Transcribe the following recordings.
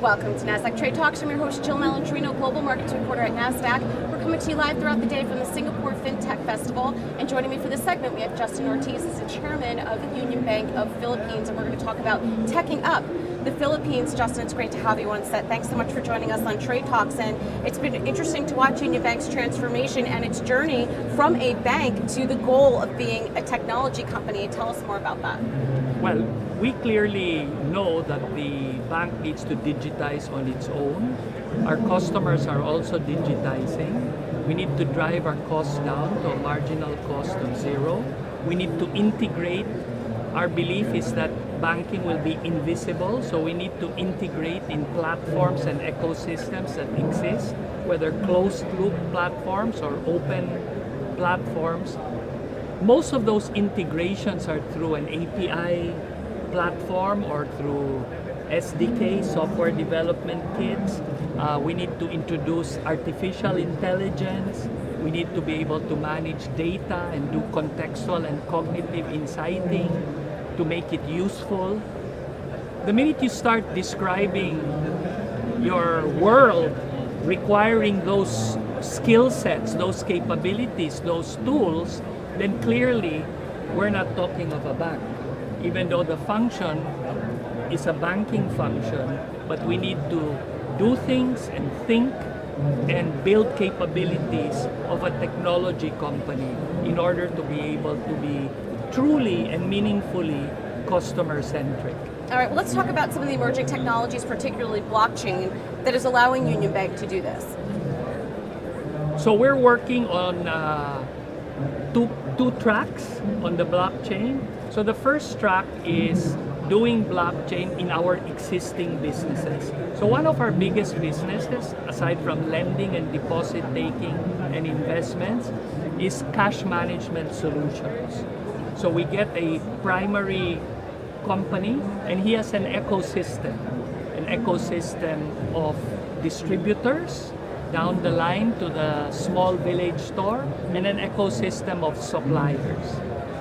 Welcome to Nasdaq Trade Talks. I'm your host, Jill Malandrino, Global Markets Reporter at Nasdaq. We're coming to you live throughout the day from the Singapore Fintech Festival. And joining me for this segment, we have Justin Ortiz, who's the chairman of UnionBank of Philippines, and we're going to talk about teching up the Philippines. Justin, it's great to have you on set. Thanks so much for joining us on Trade Talks. And it's been interesting to watch UnionBank's transformation and its journey from a bank to the goal of being a technology company. Tell us more about that. Well, we clearly know that the bank needs to digitize on its own. Our customers are also digitizing. We need to drive our costs down to a marginal cost of zero. We need to integrate. Our belief is that banking will be invisible, so we need to integrate in platforms and ecosystems that exist, whether closed-loop platforms or open platforms. Most of those integrations are through an API platform or through SDK, software development kits. We need to introduce artificial intelligence. We need to be able to manage data and do contextual and cognitive insighting to make it useful. The minute you start describing your world requiring those skill sets, those capabilities, those tools, then clearly we're not talking of a bank. Even though the function is a banking function, but we need to do things and think and build capabilities of a technology company in order to be able to be truly and meaningfully customer-centric. All right, well, let's talk about some of the emerging technologies, particularly blockchain, that is allowing UnionBank to do this. So we're working on two tracks on the blockchain. So the first track is doing blockchain in our existing businesses. So one of our biggest businesses, aside from lending and deposit taking and investments, is cash management solutions. So we get a primary company, and he has an ecosystem of distributors down the line to the small village store, and an ecosystem of suppliers.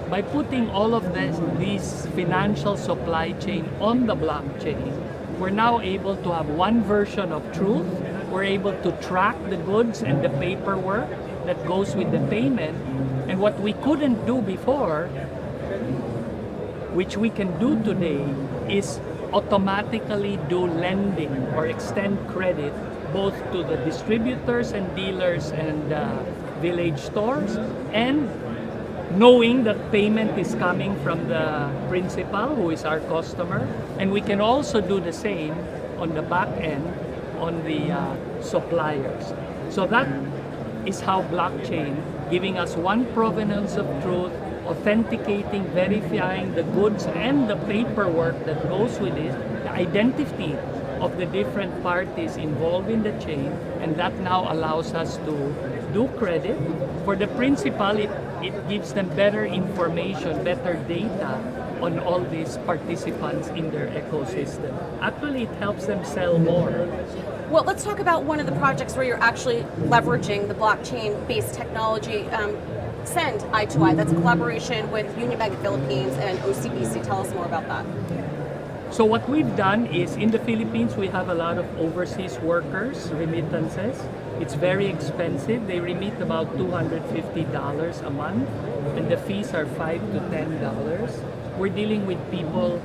By putting all of these financial supply chain on the blockchain, we're now able to have one version of truth. We're able to track the goods and the paperwork that goes with the payment. And what we couldn't do before, which we can do today, is automatically do lending or extend credit both to the distributors and dealers and village stores, and knowing that payment is coming from the principal, who is our customer. And we can also do the same on the back end on the suppliers. So that is how blockchain, giving us one provenance of truth, authenticating, verifying the goods and the paperwork that goes with it, the identity of the different parties involved in the chain, and that now allows us to do credit. For the principal, it gives them better information, better data on all these participants in their ecosystem. Actually, it helps them sell more. Well, let's talk about one of the projects where you're actually leveraging the blockchain-based technology, Send I2I. That's a collaboration with UnionBank Philippines and OCBC. Tell us more about that. So what we've done is, in the Philippines, we have a lot of overseas workers, remittances. It's very expensive. They remit about $250 a month, and the fees are $5 to $10. We're dealing with people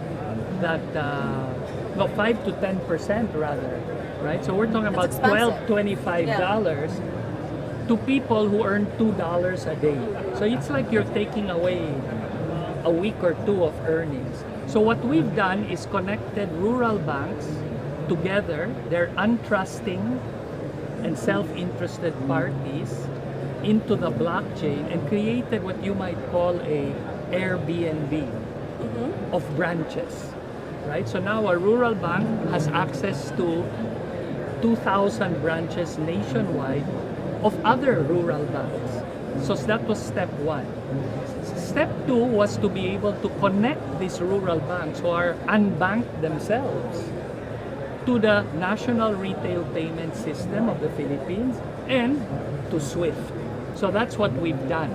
that, 5 to 10% rather, right? So we're talking about $12, $25 to people who earn $2 a day. So it's like you're taking away a week or two of earnings. So what we've done is connected rural banks together, their untrusting and self-interested parties, into the blockchain, and created what you might call a Airbnb of branches, right? So now a rural bank has access to 2,000 branches nationwide of other rural banks. So that was step one. Step two was to be able to connect these rural banks who are unbanked themselves to the national retail payment system of the Philippines and to SWIFT. So that's what we've done.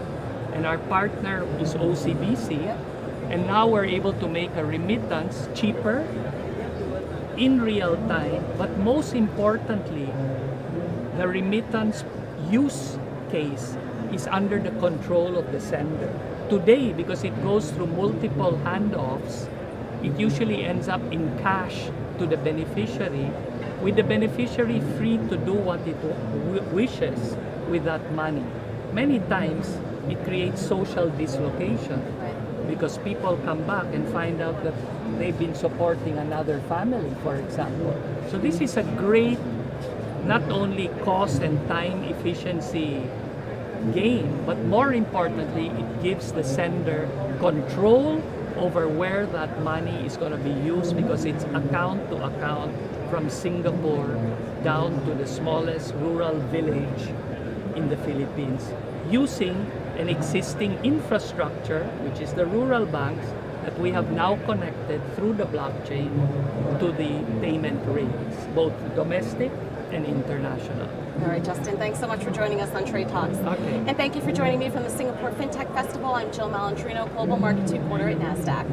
And our partner is OCBC, and now we're able to make a remittance cheaper in real time, but most importantly, the remittance use case is under the control of the sender. Today, because it goes through multiple handoffs, it usually ends up in cash to the beneficiary, with the beneficiary free to do what it wishes with that money. Many times, it creates social dislocation because people come back and find out that they've been supporting another family, for example. So this is a great, not only cost and time efficiency gain, but more importantly, it gives the sender control over where that money is going to be used, because it's account to account from Singapore down to the smallest rural village in the Philippines, using an existing infrastructure, which is the rural banks, that we have now connected through the blockchain to the payment rails, both domestic and international. All right, Justin, thanks so much for joining us on Trade Talks. Okay. And thank you for joining me from the Singapore Fintech Festival. I'm Jill Malandrino, Global Markets Reporter at Nasdaq.